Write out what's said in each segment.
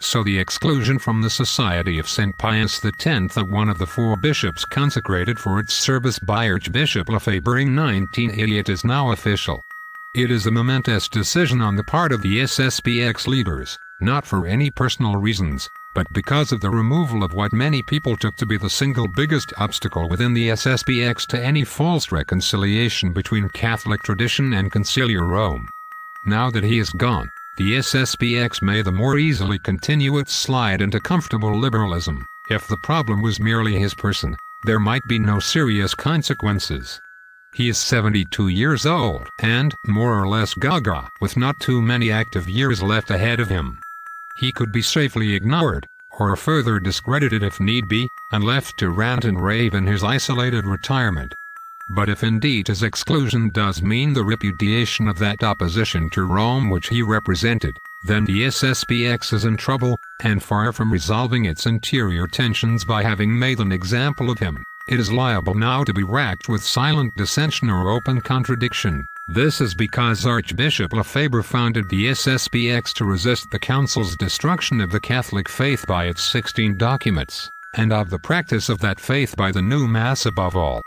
So the exclusion from the Society of St. Pius X, one of the 4 bishops consecrated for its service by Archbishop Lefebvre in 1988, is now official. It is a momentous decision on the part of the SSPX leaders, not for any personal reasons, but because of the removal of what many people took to be the single biggest obstacle within the SSPX to any false reconciliation between Catholic tradition and Conciliar Rome. Now that he is gone, the SSPX may the more easily continue its slide into comfortable liberalism. If the problem was merely his person, there might be no serious consequences. He is 72 years old and more or less gaga, with not too many active years left ahead of him. He could be safely ignored, or further discredited if need be, and left to rant and rave in his isolated retirement. But if indeed his exclusion does mean the repudiation of that opposition to Rome which he represented, then the SSPX is in trouble, and far from resolving its interior tensions by having made an example of him, it is liable now to be racked with silent dissension or open contradiction. This is because Archbishop Lefebvre founded the SSPX to resist the Council's destruction of the Catholic faith by its 16 documents, and of the practice of that faith by the new Mass above all.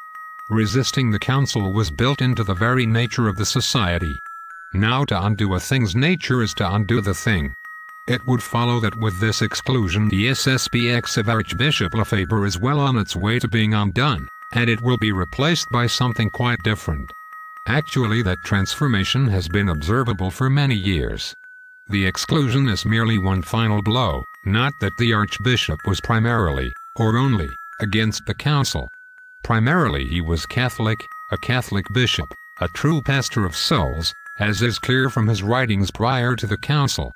Resisting the Council was built into the very nature of the society. Now to undo a thing's nature is to undo the thing. It would follow that with this exclusion the SSPX of Archbishop Lefebvre is well on its way to being undone, and it will be replaced by something quite different. Actually, that transformation has been observable for many years. The exclusion is merely one final blow, not that the Archbishop was primarily, or only, against the Council. Primarily he was Catholic, a Catholic bishop, a true pastor of souls, as is clear from his writings prior to the Council.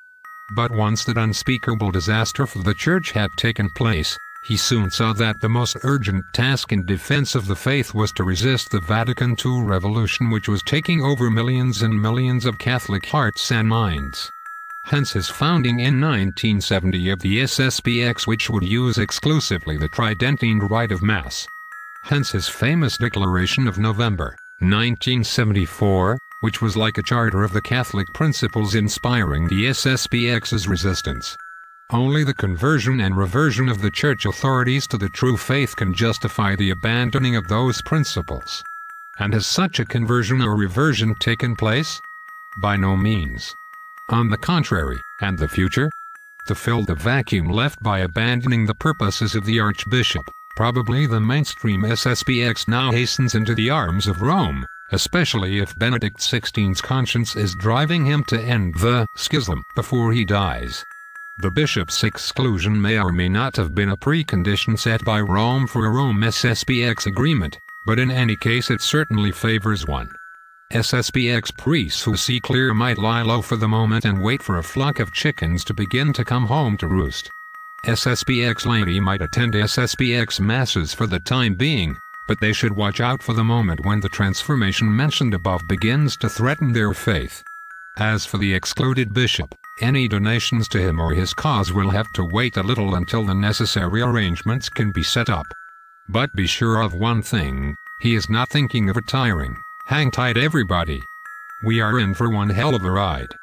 But once that unspeakable disaster for the Church had taken place, he soon saw that the most urgent task in defense of the faith was to resist the Vatican II revolution which was taking over millions and millions of Catholic hearts and minds. Hence his founding in 1970 of the SSPX, which would use exclusively the Tridentine rite of Mass. Hence his famous declaration of November 1974, which was like a charter of the Catholic principles inspiring the SSPX's resistance. Only the conversion and reversion of the Church authorities to the true faith can justify the abandoning of those principles. And has such a conversion or reversion taken place? By no means. On the contrary, and the future? To fill the vacuum left by abandoning the purposes of the Archbishop, probably the mainstream SSPX now hastens into the arms of Rome, especially if Benedict XVI's conscience is driving him to end the schism before he dies. The bishop's exclusion may or may not have been a precondition set by Rome for a Rome SSPX agreement, but in any case it certainly favors one. SSPX priests who see clear might lie low for the moment and wait for a flock of chickens to begin to come home to roost. SSPX laity might attend SSPX masses for the time being, but they should watch out for the moment when the transformation mentioned above begins to threaten their faith. As for the excluded bishop, any donations to him or his cause will have to wait a little until the necessary arrangements can be set up. But be sure of one thing, he is not thinking of retiring. Hang tight everybody. We are in for one hell of a ride.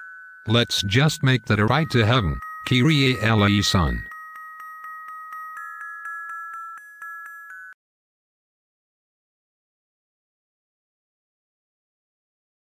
Let's just make that a ride to heaven. Kyrie Eleison.